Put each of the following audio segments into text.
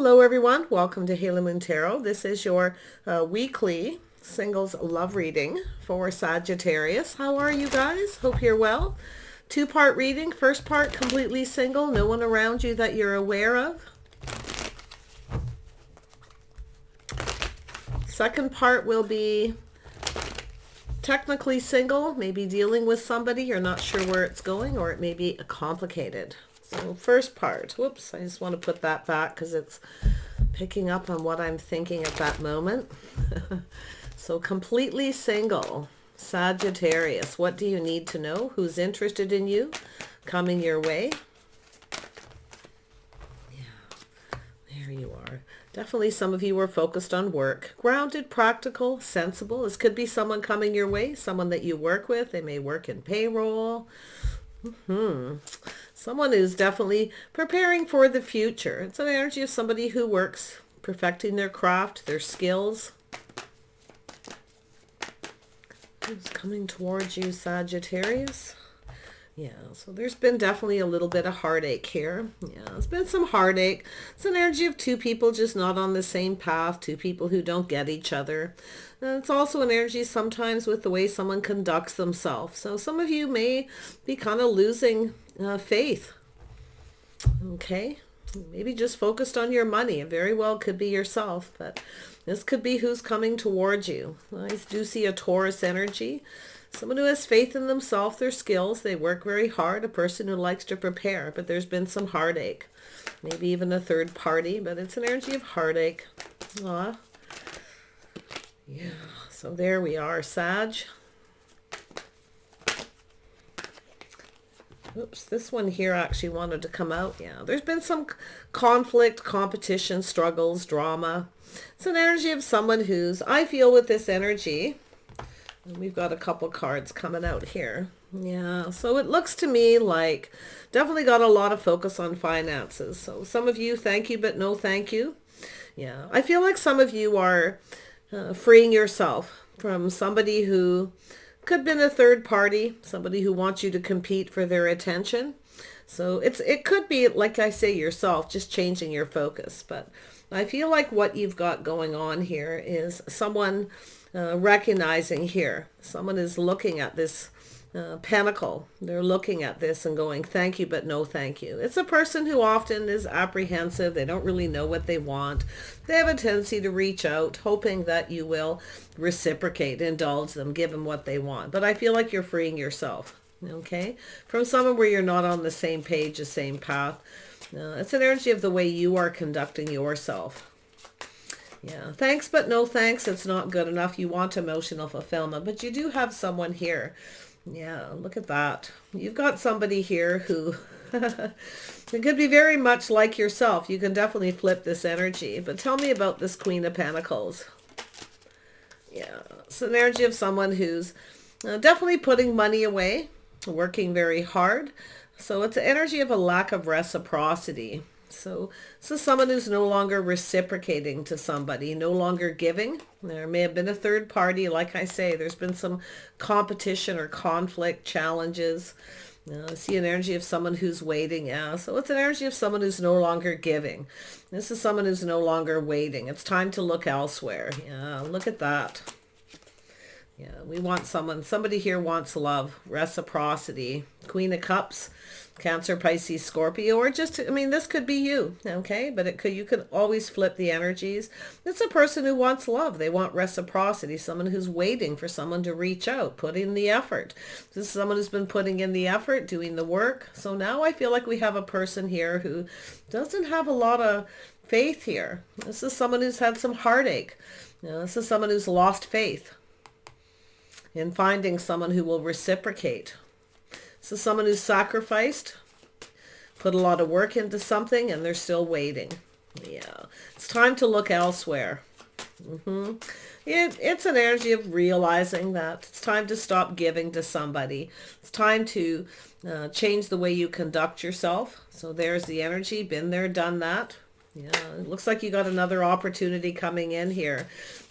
Hello everyone, welcome to Halo Moon Tarot. This is your weekly singles love reading for Sagittarius. How are you guys? Hope you're well. Two-part reading. First part completely single, no one around you that you're aware of. Second part will be technically single, maybe dealing with somebody, you're not sure where it's going, or it may be complicated. So first part, whoops, I just want to put that back because it's picking up on what I'm thinking at that moment. So completely single, Sagittarius, what do you need to know? Who's interested in you? Coming your way? Yeah, there you are. Definitely some of you are focused on work. Grounded, practical, sensible. This could be someone coming your way, someone that you work with. They may work in payroll. Someone who's definitely preparing for the future. It's an energy of somebody who works, perfecting their craft, their skills. Who's coming towards you, Sagittarius? Yeah, so there's been definitely a little bit of heartache here. Yeah, there's been some heartache. It's an energy of two people just not on the same path, two people who don't get each other. And it's also an energy sometimes with the way someone conducts themselves. So some of you may be kind of losing faith. Okay, maybe just focused on your money. It very well could be yourself, but this could be who's coming towards you. I do see a Taurus energy. Someone who has faith in themselves, their skills. They work very hard. A person who likes to prepare, but there's been some heartache. Maybe even a third party, but it's an energy of heartache. Yeah, so there we are, Sag. Oops, this one here actually wanted to come out. Yeah, there's been some conflict, competition, struggles, drama. It's an energy of someone who's, I feel with this energy, and we've got a couple cards coming out here. Yeah, so it looks to me like definitely got a lot of focus on finances. So some of you, thank you, but no thank you. Yeah, I feel like some of you are freeing yourself from somebody who could have been a third party, somebody who wants you to compete for their attention. So it could be, like I say, yourself, just changing your focus. But I feel like what you've got going on here is someone recognizing here. Someone is looking at this pentacle. They're looking at this and going, thank you, but no thank you. It's a person who often is apprehensive. They don't really know what they want. They have a tendency to reach out, hoping that you will reciprocate, indulge them, give them what they want. But I feel like you're freeing yourself, okay, from someone where you're not on the same page, the same path. It's an energy of the way you are conducting yourself. Yeah, thanks, but no thanks. It's not good enough. You want emotional fulfillment, but you do have someone here. Yeah, look at that. You've got somebody here who it could be very much like yourself. You can definitely flip this energy. But tell me about this Queen of Pentacles. Yeah, it's an energy of someone who's definitely putting money away, working very hard. So it's an energy of a lack of reciprocity. So this is someone who's no longer reciprocating to somebody, no longer giving. There may have been a third party. Like I say, there's been some competition or conflict, challenges. I see an energy of someone who's waiting. Yeah, so it's an energy of someone who's no longer giving. This is someone who's no longer waiting. It's time to look elsewhere. Yeah, look at that. Yeah, we want somebody here wants love, reciprocity. Queen of Cups, Cancer, Pisces, Scorpio, or just, I mean, this could be you, okay? But you could always flip the energies. It's a person who wants love. They want reciprocity, someone who's waiting for someone to reach out, put in the effort. This is someone who's been putting in the effort, doing the work. So now I feel like we have a person here who doesn't have a lot of faith here. This is someone who's had some heartache. This is someone who's lost faith in finding someone who will reciprocate. So someone who's sacrificed, put a lot of work into something, and they're still waiting. Yeah, it's time to look elsewhere. It's an energy of realizing that it's time to stop giving to somebody. It's time to change the way you conduct yourself. So there's the energy, been there, done that. Yeah, it looks like you got another opportunity coming in here.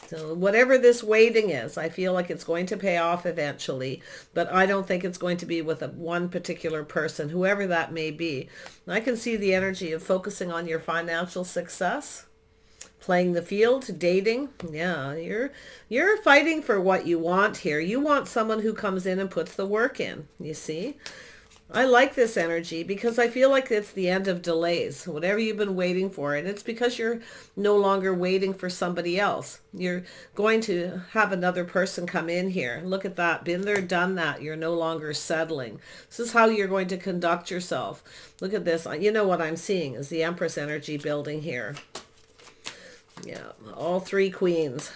So whatever this waiting is, I feel like it's going to pay off eventually, but I don't think it's going to be with one particular person, whoever that may be. I can see the energy of focusing on your financial success, playing the field, dating. Yeah, you're fighting for what you want here. You want someone who comes in and puts the work in, you see? I like this energy because I feel like it's the end of delays, whatever you've been waiting for. And it's because you're no longer waiting for somebody else. You're going to have another person come in here. Look at that. Been there, done that. You're no longer settling. This is how you're going to conduct yourself. Look at this. You know what I'm seeing is the Empress energy building here. Yeah, all three queens.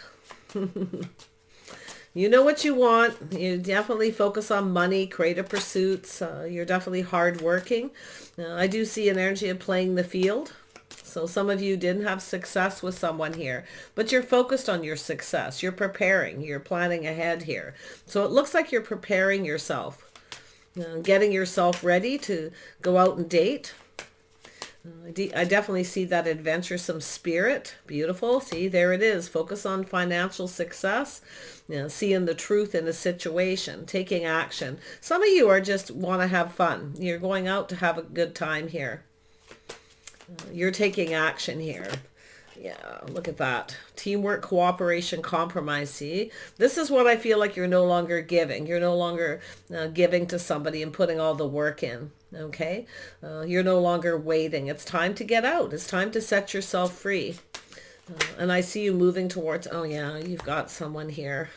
You know what you want. You definitely focus on money, creative pursuits. You're definitely hardworking. I do see an energy of playing the field. So some of you didn't have success with someone here, but you're focused on your success. You're preparing. You're planning ahead here. So it looks like you're preparing yourself, getting yourself ready to go out and date. I definitely see that adventuresome spirit. Beautiful. See, there it is. Focus on financial success. Seeing the truth in a situation, taking action. Some of you are just want to have fun. You're going out to have a good time here. You're taking action here. Yeah, look at that. Teamwork, cooperation, compromise. See, this is what I feel like you're no longer giving. You're no longer giving to somebody and putting all the work in. Okay? You're no longer waiting. It's time to get out. It's time to set yourself free. And I see you moving towards, oh yeah, you've got someone here.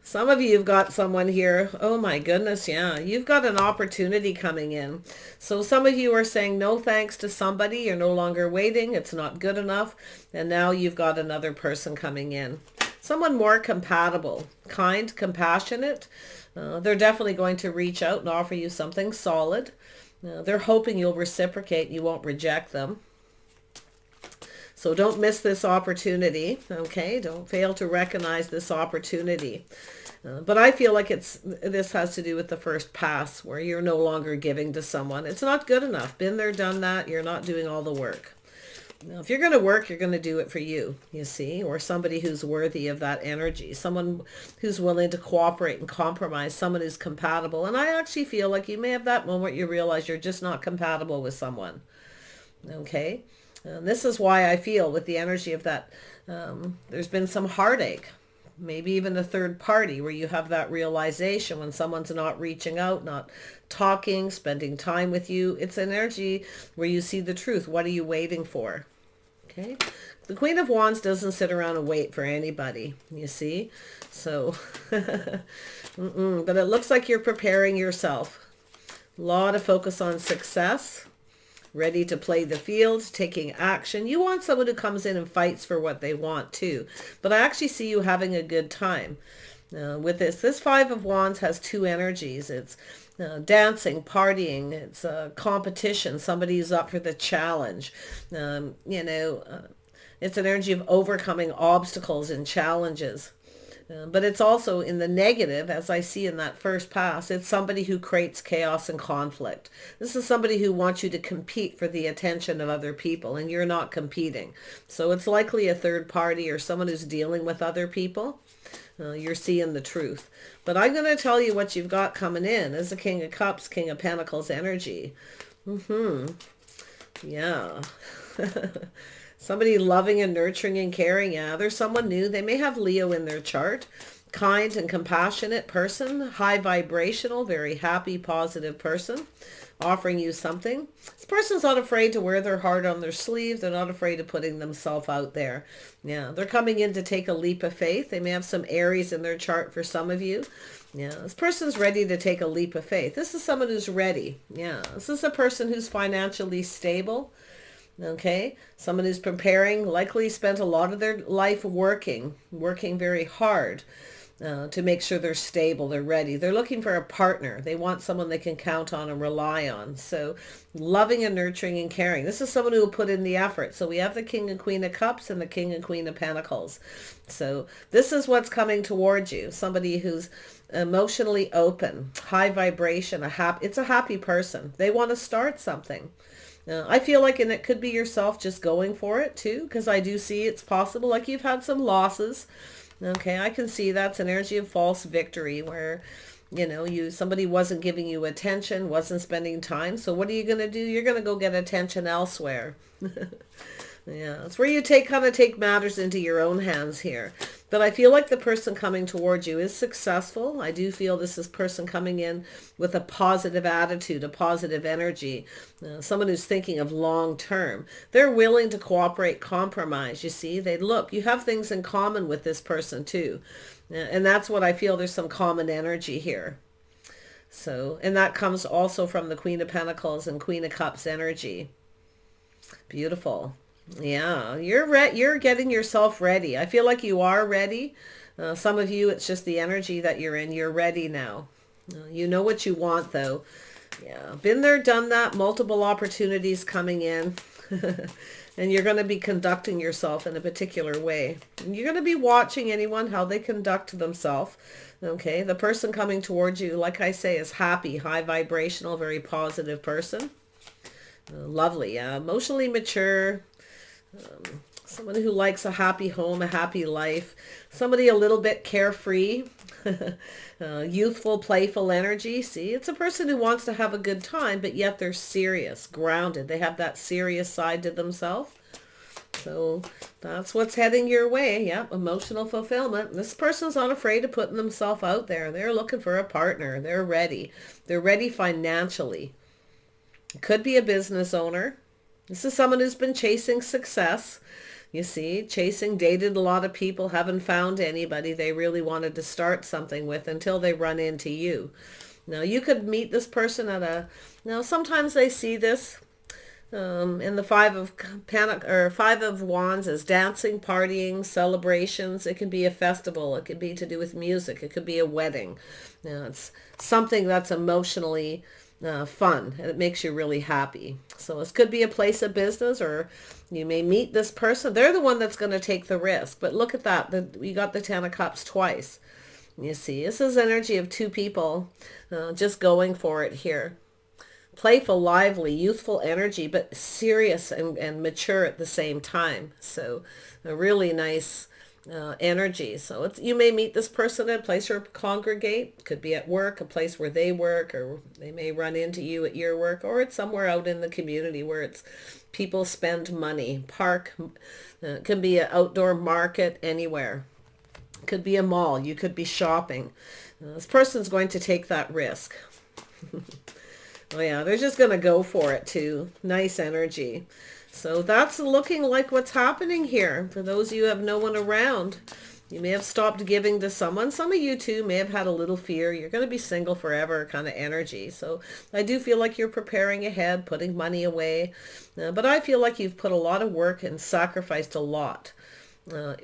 Some of you have got someone here. Oh my goodness, yeah. You've got an opportunity coming in. So some of you are saying no thanks to somebody. You're no longer waiting. It's not good enough. And now you've got another person coming in. Someone more compatible, kind, compassionate. They're definitely going to reach out and offer you something solid. They're hoping you'll reciprocate. You won't reject them. So don't miss this opportunity, okay? Don't fail to recognize this opportunity. But I feel like this has to do with the first pass where you're no longer giving to someone. It's not good enough. Been there, done that. You're not doing all the work. Now, if you're going to work, you're going to do it for you, you see, or somebody who's worthy of that energy, someone who's willing to cooperate and compromise, someone who's compatible. And I actually feel like you may have that moment you realize you're just not compatible with someone, okay? And this is why I feel with the energy of that, there's been some heartache, maybe even a third party where you have that realization when someone's not reaching out, not talking, spending time with you. It's an energy where you see the truth. What are you waiting for? Okay. The Queen of Wands doesn't sit around and wait for anybody, you see? So, but it looks like you're preparing yourself. A lot of focus on success. Ready to play the field, taking action. You want someone who comes in and fights for what they want too. But I actually see you having a good time. With this Five of Wands has two energies. It's dancing, partying. It's competition. Somebody's up for the challenge. It's an energy of overcoming obstacles and challenges. But it's also in the negative, as I see in that first pass, it's somebody who creates chaos and conflict. This is somebody who wants you to compete for the attention of other people, and you're not competing. So it's likely a third party or someone who's dealing with other people. You're seeing the truth. But I'm going to tell you what you've got coming in as the King of Cups, King of Pentacles energy. Yeah. Somebody loving and nurturing and caring. Yeah, there's someone new. They may have Leo in their chart. Kind and compassionate person. High vibrational, very happy, positive person. Offering you something. This person's not afraid to wear their heart on their sleeve. They're not afraid of putting themselves out there. Yeah, they're coming in to take a leap of faith. They may have some Aries in their chart for some of you. Yeah, this person's ready to take a leap of faith. This is someone who's ready. Yeah, this is a person who's financially stable. Okay, someone who's preparing, likely spent a lot of their life working very hard to make sure they're stable, they're ready. They're looking for a partner. They want someone they can count on and rely on. So loving and nurturing and caring. This is someone who will put in the effort. So we have the King and Queen of Cups and the King and Queen of Pentacles. So this is what's coming towards you. Somebody who's emotionally open, high vibration, it's a happy person. They want to start something. I feel like, and it could be yourself just going for it too, because I do see it's possible, like you've had some losses. Okay, I can see that's an energy of false victory where, somebody wasn't giving you attention, wasn't spending time. So what are you going to do? You're going to go get attention elsewhere. Yeah, it's where you kind of take matters into your own hands here. But I feel like the person coming towards you is successful. I do feel this is person coming in with a positive attitude, a positive energy, someone who's thinking of long term. They're willing to cooperate, compromise. You see, you have things in common with this person too. And that's what I feel. There's some common energy here. So, and that comes also from the Queen of Pentacles and Queen of Cups energy. Beautiful. Yeah, you're getting yourself ready. I feel like you are ready. Some of you, it's just the energy that you're in. You're ready now. You know what you want, though. Yeah, been there, done that. Multiple opportunities coming in. And you're going to be conducting yourself in a particular way. And you're going to be watching anyone, how they conduct themselves. Okay, the person coming towards you, like I say, is happy, high vibrational, very positive person. Lovely, emotionally mature. Someone who likes a happy home, a happy life. Somebody a little bit carefree. Youthful, playful energy. See, it's a person who wants to have a good time, but yet they're serious, grounded. They have that serious side to themselves. So that's what's heading your way. Yep, emotional fulfillment. This person's not afraid of putting themselves out there. They're looking for a partner. They're ready. They're ready financially. It could be a business owner. This is someone who's been chasing success. You see, dated a lot of people, haven't found anybody they really wanted to start something with until they run into you. Now, you could meet this person now sometimes they see this in the Five of Wands as dancing, partying, celebrations. It can be a festival. It could be to do with music. It could be a wedding. It's something that's emotionally fun, and it makes you really happy. So this could be a place of business, or you may meet this person. They're the one that's going to take the risk. But look at that. We got the Ten of Cups twice. You see, this is energy of two people just going for it here. Playful, lively, youthful energy, but serious and mature at the same time. So a really nice energy. So you may meet this person at a place or congregate. Could be at work, a place where they work, or they may run into you at your work, or it's somewhere out in the community where it's people spend money. Park, can be an outdoor market, anywhere. Could be a mall. You could be shopping. This person's going to take that risk. Oh yeah, they're just going to go for it too. Nice energy. So that's looking like what's happening here. For those of you who have no one around, you may have stopped giving to someone. Some of you too may have had a little fear. You're going to be single forever kind of energy. So I do feel like you're preparing ahead, putting money away. But I feel like you've put a lot of work and sacrificed a lot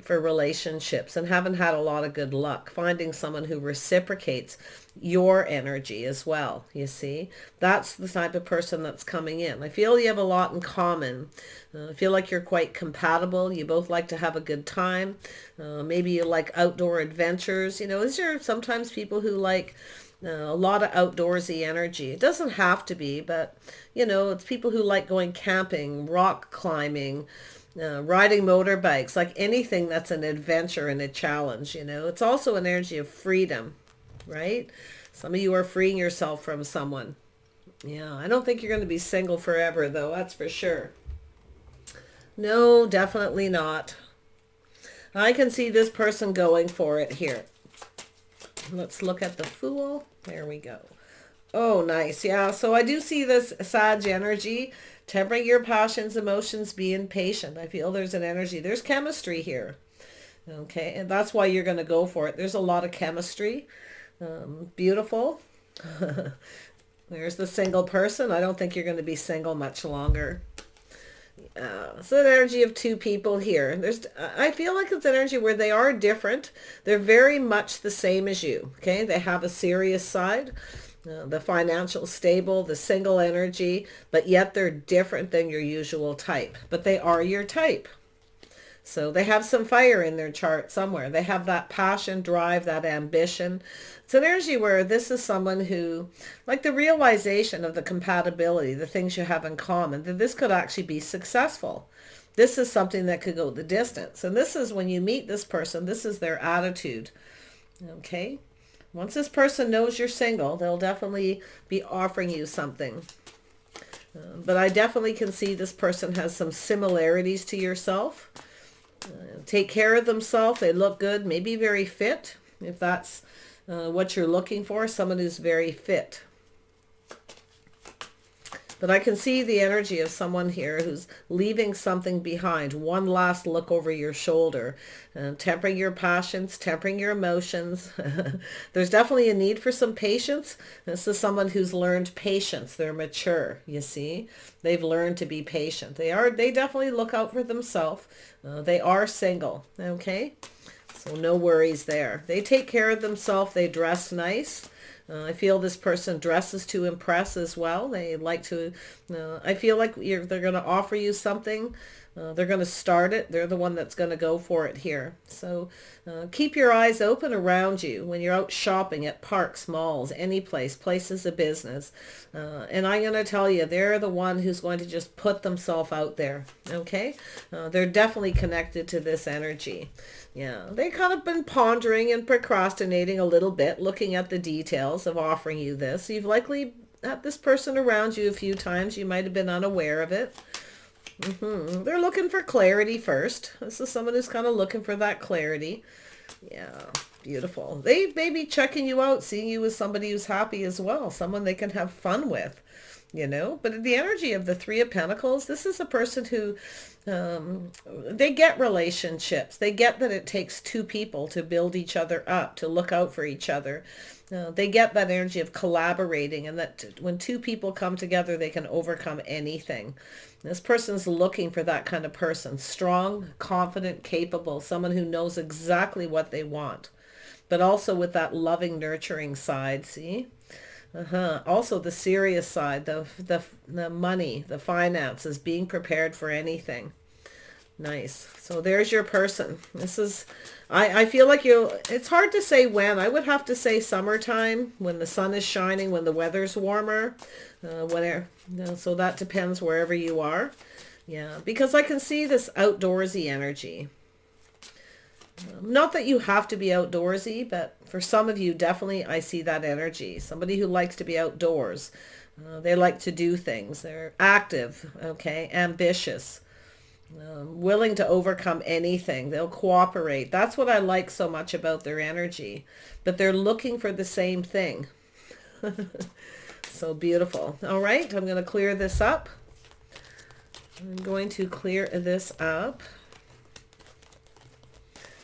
for relationships and haven't had a lot of good luck finding someone who reciprocates your energy as well. You see, that's the type of person that's coming in. I feel you have a lot in common. I feel like you're quite compatible. You both like to have a good time. Maybe you like outdoor adventures. These are sometimes people who like a lot of outdoorsy energy. It doesn't have to be, but it's people who like going camping, rock climbing, riding motorbikes, like anything that's an adventure and a challenge. It's also an energy of freedom, right? Some of you are freeing yourself from someone. Yeah, I don't think you're going to be single forever, though. That's for sure. No, definitely not. I can see this person going for it here. Let's look at the Fool. There we go. Oh, nice. Yeah, so I do see this Sag energy. Tempering your passions, emotions, being patient. I feel there's an energy. There's chemistry here. Okay, and that's why you're going to go for it. There's a lot of chemistry. Beautiful. There's the single person. I don't think you're going to be single much longer. It's an energy of two people here. I feel like it's an energy where they are different. They're very much the same as you. Okay, they have a serious side. The financial stable, the single energy, but yet they're different than your usual type. But they are your type. So they have some fire in their chart somewhere. They have that passion, drive, that ambition. It's an energy where this is someone who, like the realization of the compatibility, the things you have in common, that this could actually be successful. This is something that could go the distance. And this is when you meet this person, this is their attitude. Okay? Once this person knows you're single, they'll definitely be offering you something. But I definitely can see this person has some similarities to yourself. Take care of themselves. They look good, maybe very fit, if that's what you're looking for, someone who's very fit. But I can see the energy of someone here who's leaving something behind. One last look over your shoulder. Tempering your passions, tempering your emotions. There's definitely a need for some patience. This is someone who's learned patience. They're mature, you see. They've learned to be patient. They definitely look out for themselves. They are single, okay? So no worries there. They take care of themselves. They dress nice. I feel this person dresses to impress as well. They like to, I feel like they're going to offer you something. They're going to start it. They're the one that's going to go for it here. So keep your eyes open around you when you're out shopping at parks, malls, any place, places of business. And I'm going to tell you, they're the one who's going to just put themselves out there. Okay? They're definitely connected to this energy. Yeah, they kind of been pondering and procrastinating a little bit, looking at the details of offering you this. You've likely had this person around you a few times. You might have been unaware of it. They're looking for clarity first. This is someone who's kind of looking for that clarity. Yeah, beautiful. They may be checking you out, seeing you as somebody who's happy as well, someone they can have fun with, you know. But the energy of the Three of Pentacles, this is a person who, they get relationships. They get that it takes two people to build each other up, to look out for each other. They get that energy of collaborating, and that when two people come together, they can overcome anything. This person's looking for that kind of person. Strong, confident, capable, someone who knows exactly what they want, but also with that loving, nurturing side, see? Also the serious side, the money, the finances, being prepared for anything. Nice. So there's your person. This is, I feel like it's hard to say when. I would have to say summertime, when the sun is shining, when the weather's warmer, so that depends wherever you are. Yeah, because I can see this outdoorsy energy. Not that you have to be outdoorsy, but for some of you, definitely I see that energy. Somebody who likes to be outdoors. They like to do things. They're active, okay, ambitious, willing to overcome anything. They'll cooperate. That's what I like so much about their energy. But they're looking for the same thing. So beautiful. All right, I'm going to clear this up. I'm going to clear this up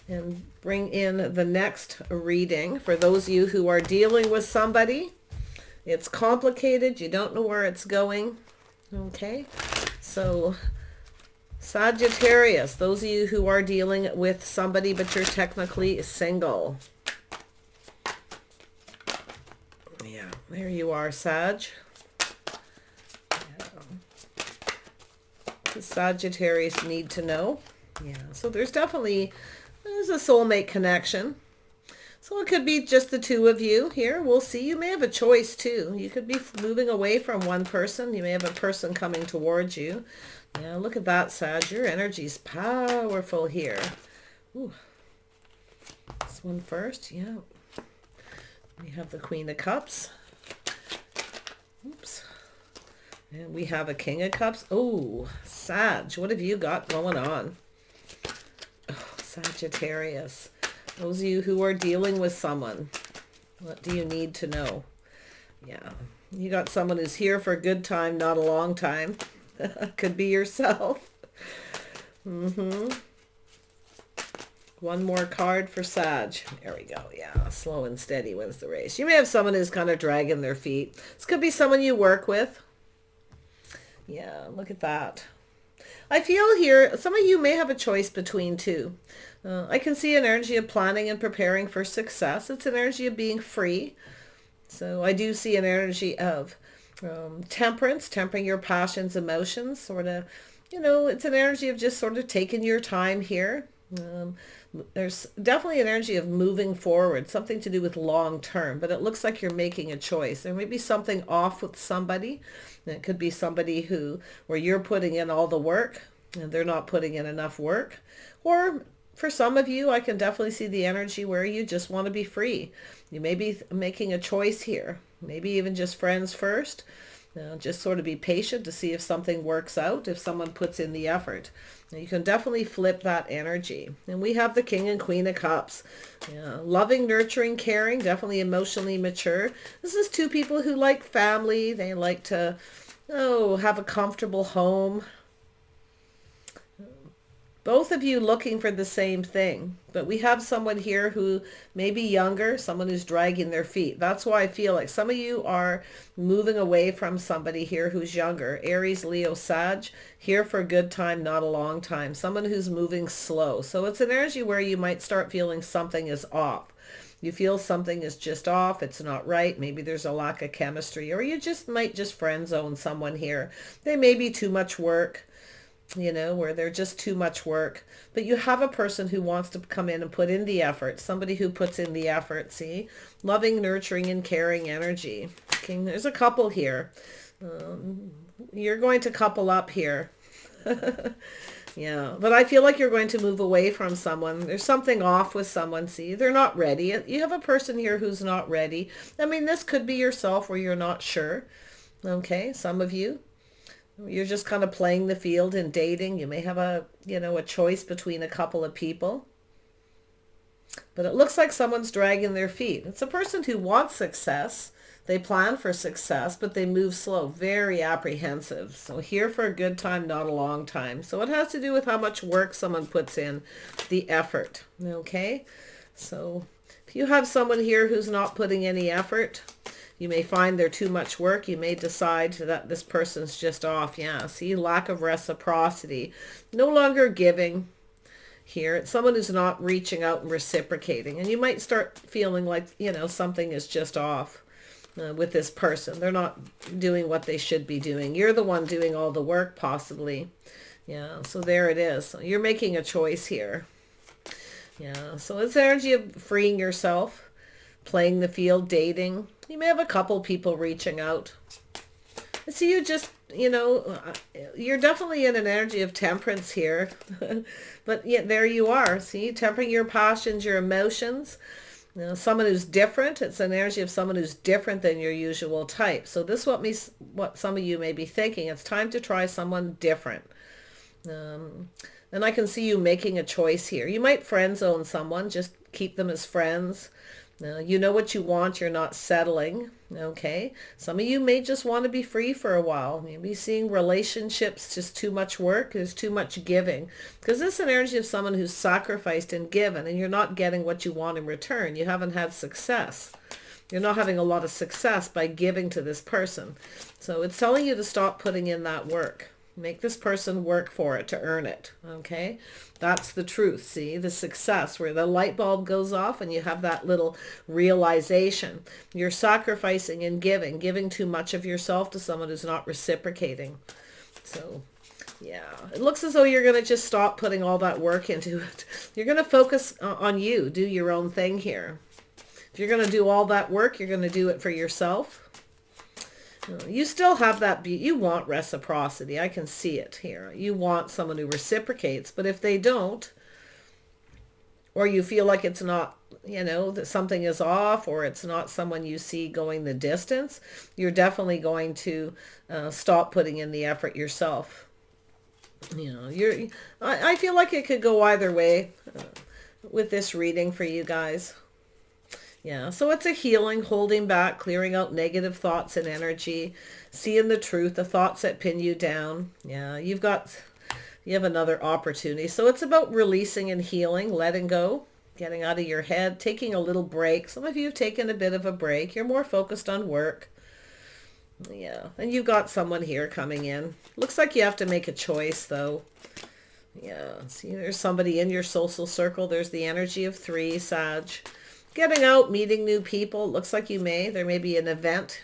and bring in the next reading for those of you who are dealing with somebody. It's complicated. You don't know where it's going. Okay. So Sagittarius, those of you who are dealing with somebody but you're technically single. Yeah, there you are, Sag. The Sagittarius need to know. Yeah, so there's a soulmate connection. So it could be just the two of you here. We'll see. You may have a choice too. You could be moving away from one person. You may have a person coming towards you. Yeah, look at that, Sag. Your energy's powerful here. Ooh. This one first. Yeah. We have the Queen of Cups. Oops. And we have a King of Cups. Oh, Sag, what have you got going on? Oh, Sagittarius. Those of you who are dealing with someone, what do you need to know? Yeah, you got someone who's here for a good time, not a long time. Could be yourself. One more card for Sag. There we go. Yeah, slow and steady wins the race. You may have someone who's kind of dragging their feet. This could be someone you work with. Yeah, look at that. I feel here, some of you may have a choice between two. I can see an energy of planning and preparing for success. It's an energy of being free. So I do see an energy of temperance, tempering your passions, emotions, sort of you know, it's an energy of just sort of taking your time here. There's definitely an energy of moving forward, something to do with long term, but it looks like you're making a choice. There may be something off with somebody. It could be somebody where you're putting in all the work and they're not putting in enough work. Or for some of you, I can definitely see the energy where you just want to be free. You may be making a choice here, maybe even just friends first. Just sort of be patient to see if something works out, if someone puts in the effort. Now, you can definitely flip that energy. And we have the King and Queen of Cups. Yeah, loving, nurturing, caring, definitely emotionally mature. This is two people who like family. They like to, have a comfortable home. Both of you looking for the same thing, but we have someone here who may be younger, someone who's dragging their feet. That's why I feel like some of you are moving away from somebody here who's younger. Aries, Leo, Sag, here for a good time, not a long time. Someone who's moving slow. So it's an energy where you might start feeling something is off. You feel something is just off, it's not right, maybe there's a lack of chemistry, or you might just friend zone someone here. They may be too much work, where they're just too much work. But you have a person who wants to come in and put in the effort. Somebody who puts in the effort, see? Loving, nurturing, and caring energy. Okay, there's a couple here. You're going to couple up here. Yeah, but I feel like you're going to move away from someone. There's something off with someone, see? They're not ready. You have a person here who's not ready. I mean, this could be yourself where you're not sure. Okay, some of you. You're just kind of playing the field and dating. You may have a choice between a couple of people. But it looks like someone's dragging their feet. It's a person who wants success. They plan for success, but they move slow, very apprehensive. So here for a good time, not a long time. So it has to do with how much work someone puts in, the effort. Okay? So if you have someone here who's not putting any effort, you may find they're too much work. You may decide that this person's just off. Yeah, see, lack of reciprocity. No longer giving here. It's someone who's not reaching out and reciprocating. And you might start feeling like, something is just off with this person. They're not doing what they should be doing. You're the one doing all the work, possibly. Yeah, so there it is. So you're making a choice here. Yeah, so it's energy of freeing yourself, playing the field, dating. You may have a couple people reaching out. I see you just, you're definitely in an energy of temperance here. But yet there you are. See, tempering your passions, your emotions. Someone who's different. It's an energy of someone who's different than your usual type. So this is what some of you may be thinking. It's time to try someone different. And I can see you making a choice here. You might friend zone someone. Just keep them as friends. You know what you want. You're not settling. Okay. Some of you may just want to be free for a while. Maybe seeing relationships just too much work. There's too much giving. Because this is an energy of someone who's sacrificed and given, and you're not getting what you want in return. You haven't had success. You're not having a lot of success by giving to this person. So it's telling you to stop putting in that work. Make this person work for it to earn it. Okay. That's the truth. See, the success where the light bulb goes off and you have that little realization. You're sacrificing and giving too much of yourself to someone who's not reciprocating. So yeah, it looks as though you're going to just stop putting all that work into it. You're going to focus on you, do your own thing here. If you're going to do all that work, you're going to do it for yourself. You still have that, you want reciprocity. I can see it here. You want someone who reciprocates, but if they don't, or you feel like it's not, that something is off, or it's not someone you see going the distance, you're definitely going to stop putting in the effort yourself. I feel like it could go either way with this reading for you guys. Yeah, so it's a healing, holding back, clearing out negative thoughts and energy, seeing the truth, the thoughts that pin you down. Yeah, you have another opportunity. So it's about releasing and healing, letting go, getting out of your head, taking a little break. Some of you have taken a bit of a break. You're more focused on work. Yeah, and you've got someone here coming in. Looks like you have to make a choice, though. Yeah, see, there's somebody in your social circle. There's the energy of 3, Sag. Getting out, meeting new people. Looks like there may be an event.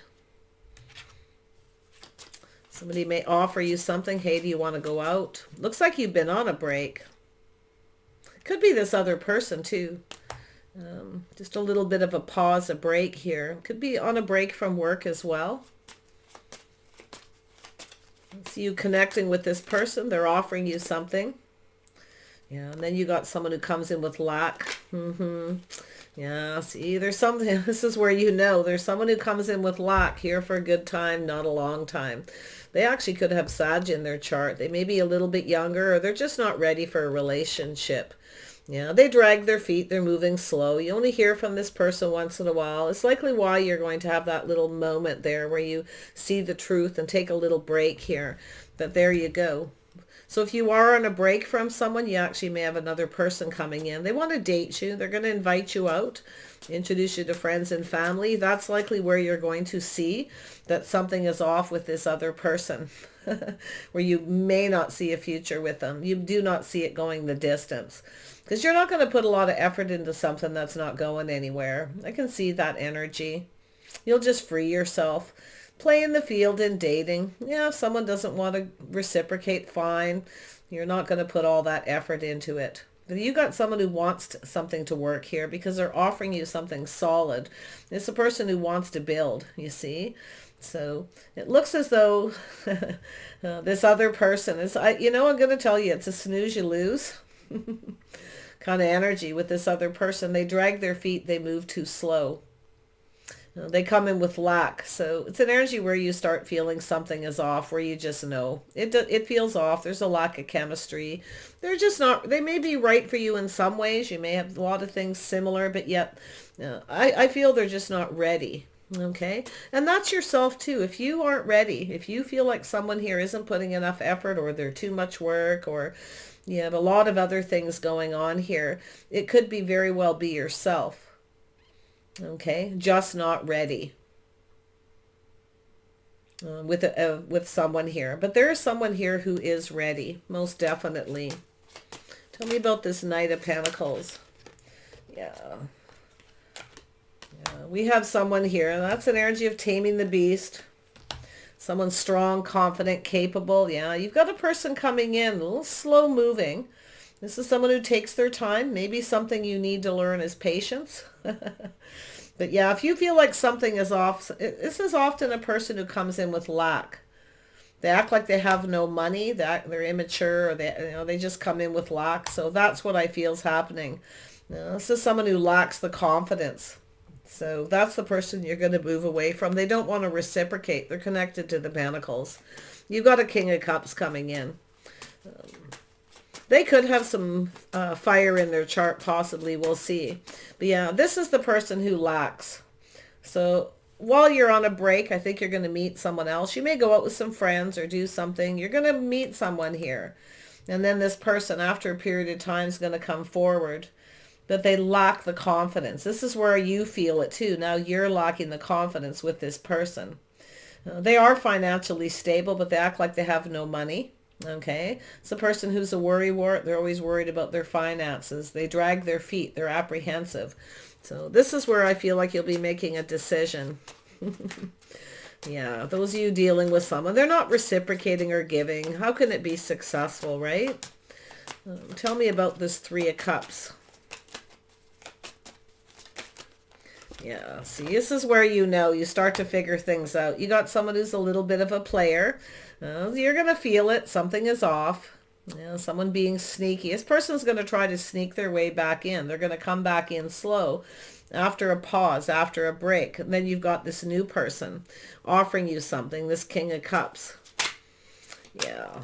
Somebody may offer you something. Hey, do you want to go out? Looks like you've been on a break. Could be this other person too. Just a little bit of a pause, a break here. Could be on a break from work as well. It's you connecting with this person. They're offering you something. Yeah, and then you got someone who comes in with lack. Yeah, see, there's something, this is where you know, there's someone who comes in with lack, here for a good time, not a long time. They actually could have Sag in their chart. They may be a little bit younger, or they're just not ready for a relationship. Yeah, they drag their feet, they're moving slow. You only hear from this person once in a while. It's likely why you're going to have that little moment there where you see the truth and take a little break here. But there you go. So if you are on a break from someone, you actually may have another person coming in. They want to date you. They're going to invite you out, introduce you to friends and family. That's likely where you're going to see that something is off with this other person, where you may not see a future with them. You do not see it going the distance, because you're not going to put a lot of effort into something that's not going anywhere. I can see that energy. You'll just free yourself. Play in the field in dating. Yeah, if someone doesn't want to reciprocate, fine. You're not going to put all that effort into it. But you got someone who wants something to work here, because they're offering you something solid. It's a person who wants to build, you see. So it looks as though this other person is, I'm going to tell you, it's a snooze you lose kind of energy with this other person. They drag their feet. They move too slow. They come in with lack. So it's an energy where you start feeling something is off, where you just know it feels off. There's a lack of chemistry. They're just not, they may be right for you in some ways. You may have a lot of things similar, but yet I feel they're just not ready. Okay. And that's yourself too. If you aren't ready, if you feel like someone here isn't putting enough effort, or they're too much work, or you have a lot of other things going on here, it could be very well be yourself. Okay, just not ready with someone here. But there is someone here who is ready, most definitely. Tell me about this Knight of Pentacles. Yeah, we have someone here, and that's an energy of taming the beast. Someone strong, confident, capable. Yeah, you've got a person coming in, a little slow moving. This is someone who takes their time. Maybe something you need to learn is patience. But yeah, if you feel like something is off, this is often a person who comes in with lack. They act like they have no money, that they're immature, or they just come in with lack. So that's what I feel is happening. This is someone who lacks the confidence. So that's the person you're going to move away from. They don't want to reciprocate. They're connected to the Pentacles. You've got a King of Cups coming in. They could have some fire in their chart, possibly. We'll see. But yeah, this is the person who lacks. So while you're on a break, I think you're going to meet someone else. You may go out with some friends or do something. You're going to meet someone here. And then this person, after a period of time, is going to come forward. But they lack the confidence. This is where you feel it too. Now you're lacking the confidence with this person. They are financially stable, but they act like they have no money. Okay, it's a person who's a worrywart. They're always worried about their finances. They drag their feet. They're apprehensive. So this is where I feel like you'll be making a decision. Yeah, those of you dealing with someone, they're not reciprocating or giving. How can it be successful, right? Tell me about this Three of Cups. Yeah, see, this is where you start to figure things out. You got someone who's a little bit of a player. You're going to feel it. Something is off. Someone being sneaky. This person's going to try to sneak their way back in. They're going to come back in slow after a pause, after a break. And then you've got this new person offering you something, this King of Cups. Yeah.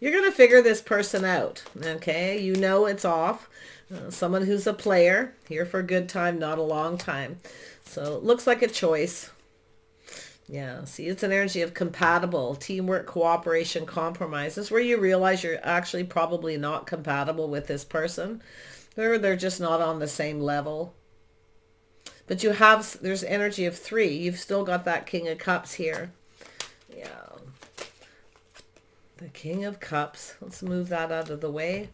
You're going to figure this person out, okay? You know it's off. Someone who's a player, here for a good time, not a long time. So it looks like a choice. Yeah, see, it's an energy of compatible, teamwork, cooperation, compromise. This is where you realize you're actually probably not compatible with this person. They're just not on the same level. But there's energy of 3. You've still got that King of Cups here. Yeah. The King of Cups. Let's move that out of the way.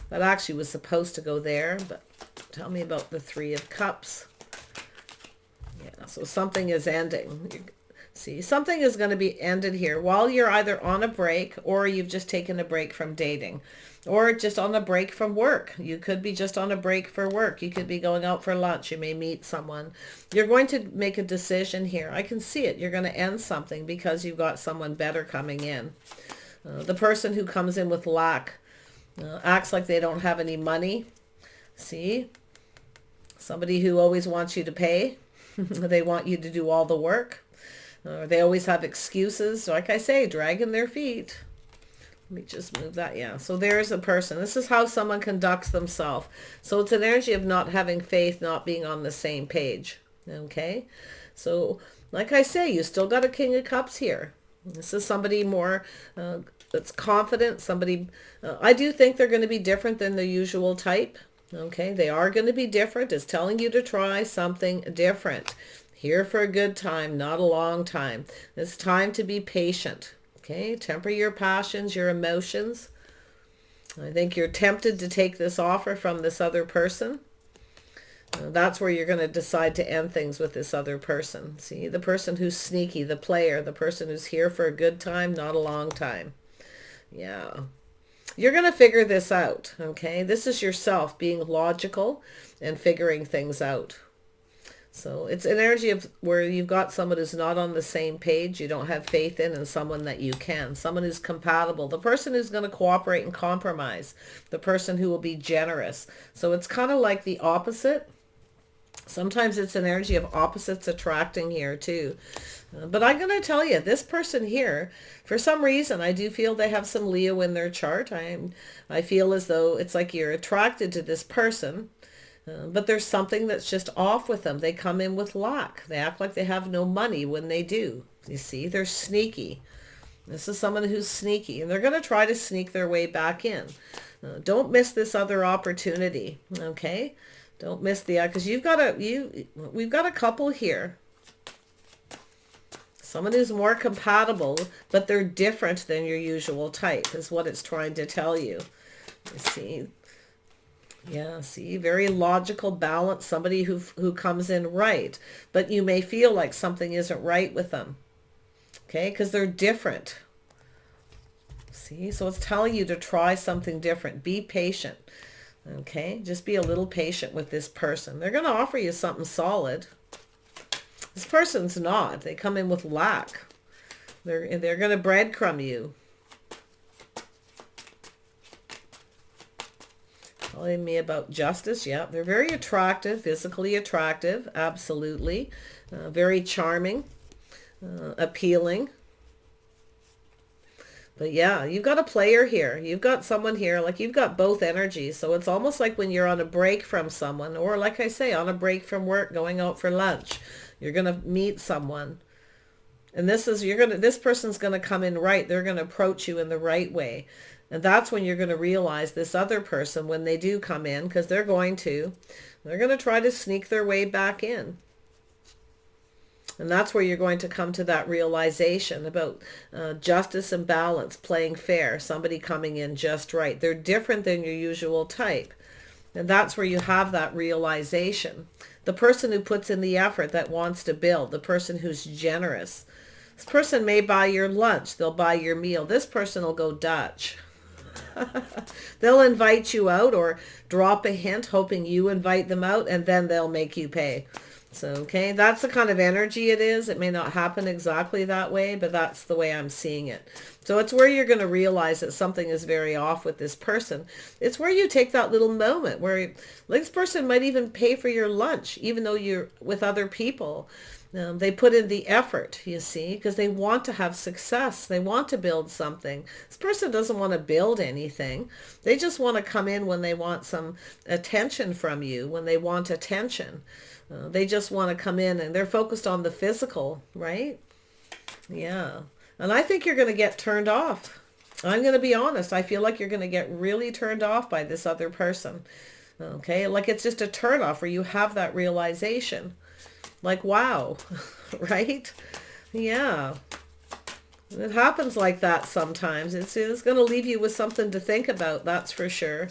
That actually was supposed to go there, but tell me about the Three of Cups. Yeah, so something is ending. See, something is going to be ended here while you're either on a break or you've just taken a break from dating or just on a break from work. You could be just on a break for work. You could be going out for lunch. You may meet someone. You're going to make a decision here. I can see it. You're going to end something because you've got someone better coming in. The person who comes in with lack acts like they don't have any money. See? Somebody who always wants you to pay. They want you to do all the work. They always have excuses. Like I say, dragging their feet. Let me just move that. Yeah. So there's a person. This is how someone conducts themselves. So it's an energy of not having faith, not being on the same page. Okay. So like I say, you still got a King of Cups here. This is somebody more that's confident. Somebody, I do think they're going to be different than the usual type. Okay. They are going to be different. It's telling you to try something different. Here for a good time, not a long time. It's time to be patient. Okay, temper your passions, your emotions. I think you're tempted to take this offer from this other person. That's where you're going to decide to end things with this other person. See, the person who's sneaky, the player, the person who's here for a good time, not a long time. Yeah. You're going to figure this out, okay? This is yourself being logical and figuring things out. So it's an energy of where you've got someone who's not on the same page, you don't have faith in, and someone that you can. Someone who's compatible. The person who's going to cooperate and compromise. The person who will be generous. So it's kind of like the opposite. Sometimes it's an energy of opposites attracting here too. But I'm going to tell you, this person here, for some reason, I do feel they have some Leo in their chart. I feel as though it's like you're attracted to this person. But there's something that's just off with them. They come in with lack. They act like they have no money when they do. You see, they're sneaky. This is someone who's sneaky, and they're going to try to sneak their way back in. Don't miss this other opportunity, okay? Don't miss the, because we've got a couple here. Someone who's more compatible, but they're different than your usual type is what it's trying to tell you. You see. Yeah, see, very logical, balanced, somebody who comes in right, but you may feel like something isn't right with them, okay, because they're different. See, so it's telling you to try something different. Be patient, okay, just be a little patient with this person. They're going to offer you something solid. This person's not. They come in with lack. They're going to breadcrumb you. Telling me about justice. Yeah, they're very attractive, physically attractive, absolutely. Very charming, appealing. But yeah, you've got a player here. You've got someone here, like you've got both energies. So it's almost like when you're on a break from someone, or like I say, on a break from work, going out for lunch, you're going to meet someone. And this person's going to come in right. They're going to approach you in the right way. And that's when you're going to realize this other person, when they do come in, because they're going to try to sneak their way back in. And that's where you're going to come to that realization about justice and balance, playing fair, somebody coming in just right. They're different than your usual type. And that's where you have that realization. The person who puts in the effort, that wants to build, the person who's generous. This person may buy your lunch. They'll buy your meal. This person will go Dutch. They'll invite you out or drop a hint hoping you invite them out, and then they'll make you pay. So, okay, that's the kind of energy it is. It may not happen exactly that way, but that's the way I'm seeing it. So it's where you're going to realize that something is very off with this person. It's where you take that little moment where this person might even pay for your lunch, even though you're with other people. They put in the effort, you see, because they want to have success. They want to build something. This person doesn't want to build anything. They just want to come in when they want some attention from you, when they want attention. They just want to come in, and they're focused on the physical, right? Yeah. And I think you're going to get turned off. I'm going to be honest. I feel like you're going to get really turned off by this other person. Okay? Like it's just a turn off where you have that realization. Like, wow, right? Yeah. It happens like that sometimes. It's going to leave you with something to think about, that's for sure.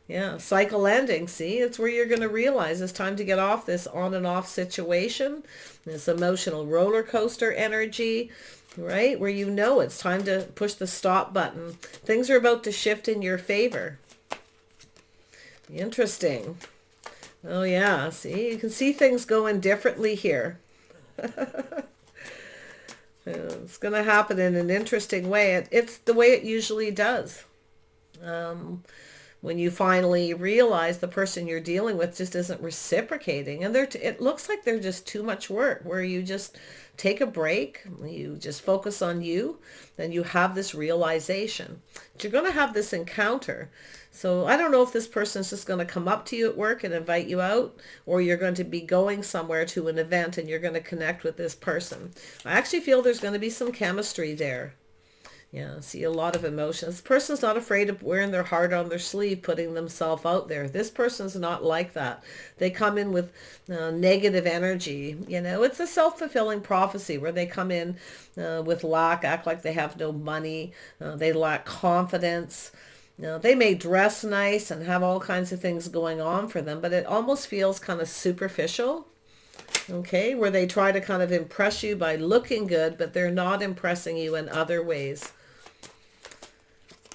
Yeah, cycle ending. See, it's where you're going to realize it's time to get off this on and off situation, this emotional roller coaster energy, right? Where you know it's time to push the stop button. Things are about to shift in your favor. Interesting. Oh yeah, see, you can see things going differently here. It's going to happen in an interesting way. It's the way it usually does. When you finally realize the person you're dealing with just isn't reciprocating, and it looks like they're just too much work, where you just take a break, you just focus on you, then you have this realization. But you're going to have this encounter. So I don't know if this person's just going to come up to you at work and invite you out, or you're going to be going somewhere to an event and you're going to connect with this person. I actually feel there's going to be some chemistry there. Yeah, see a lot of emotions. This person's not afraid of wearing their heart on their sleeve, putting themselves out there. This person's not like that. They come in with negative energy. You know, it's a self-fulfilling prophecy where they come in with lack, act like they have no money. They lack confidence. They may dress nice and have all kinds of things going on for them, but it almost feels kind of superficial. Okay, where they try to kind of impress you by looking good, but they're not impressing you in other ways.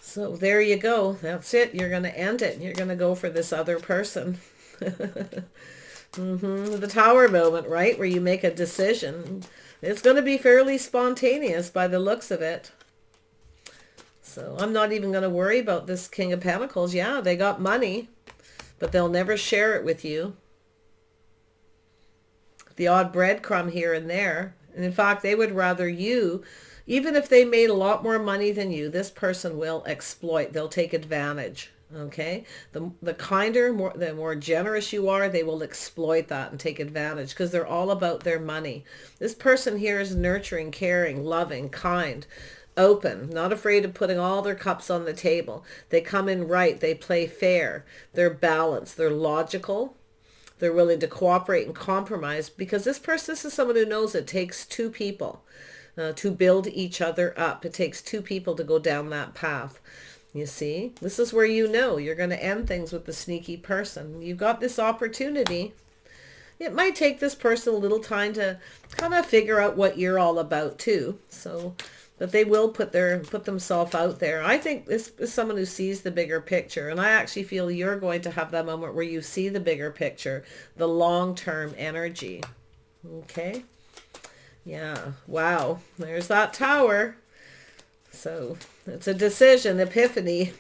So there you go. That's it. You're going to end it. You're going to go for this other person. The Tower moment, right? Where you make a decision. It's going to be fairly spontaneous by the looks of it. So I'm not even going to worry about this King of Pentacles. Yeah, they got money, but they'll never share it with you. The odd breadcrumb here and there. And in fact, they would rather you, even if they made a lot more money than you, this person will exploit. They'll take advantage. Okay. The kinder, the more generous you are, they will exploit that and take advantage because they're all about their money. This person here is nurturing, caring, loving, kind, open, not afraid of putting all their cups on the table. They come in right. They play fair. They're balanced. They're logical. They're willing to cooperate and compromise because this is someone who knows it takes two people to build each other up. It takes two people to go down that path. You see, this is where you know you're going to end things with the sneaky person. You've got this opportunity. It might take this person a little time to kind of figure out what you're all about too. So, but they will put themselves out there. I think this is someone who sees the bigger picture. And I actually feel you're going to have that moment where you see the bigger picture, the long-term energy. Okay. Yeah. Wow. There's that Tower. So it's a decision, epiphany.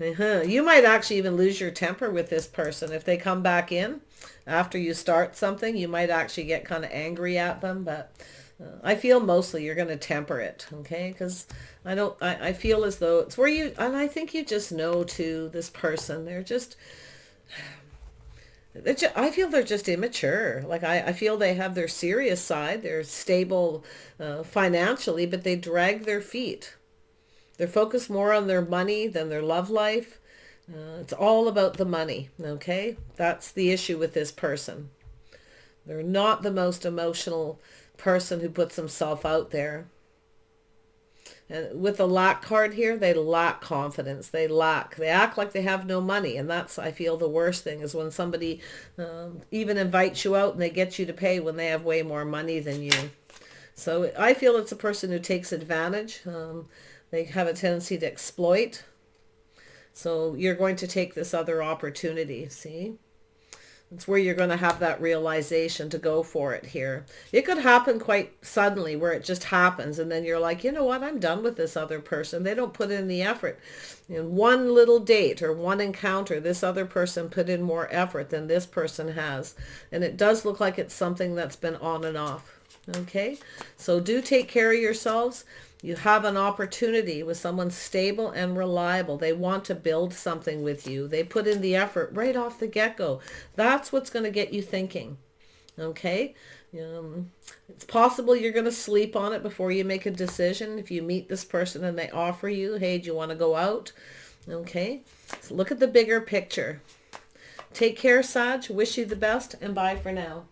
You might actually even lose your temper with this person. If they come back in after you start something, you might actually get kind of angry at them. But I feel mostly you're going to temper it. Okay. Because I feel as though it's where you, and I think you just know too, this person, I feel they're just immature. Like I feel they have their serious side. They're stable financially, but they drag their feet. They're focused more on their money than their love life. It's all about the money. Okay. That's the issue with this person. They're not the most emotional person who puts himself out there. And with the lack card here, they lack confidence. They act like they have no money. And that's, I feel, the worst thing is when somebody even invites you out and they get you to pay when they have way more money than you. So I feel it's a person who takes advantage. They have a tendency to exploit. So you're going to take this other opportunity, see? It's where you're going to have that realization to go for it here. It could happen quite suddenly where it just happens. And then you're like, you know what? I'm done with this other person. They don't put in the effort. In one little date or one encounter, this other person put in more effort than this person has. And it does look like it's something that's been on and off. Okay? So do take care of yourselves. You have an opportunity with someone stable and reliable. They want to build something with you. They put in the effort right off the get-go. That's what's going to get you thinking. Okay? It's possible you're going to sleep on it before you make a decision. If you meet this person and they offer you, hey, do you want to go out? Okay? So look at the bigger picture. Take care, Sag. Wish you the best, and bye for now.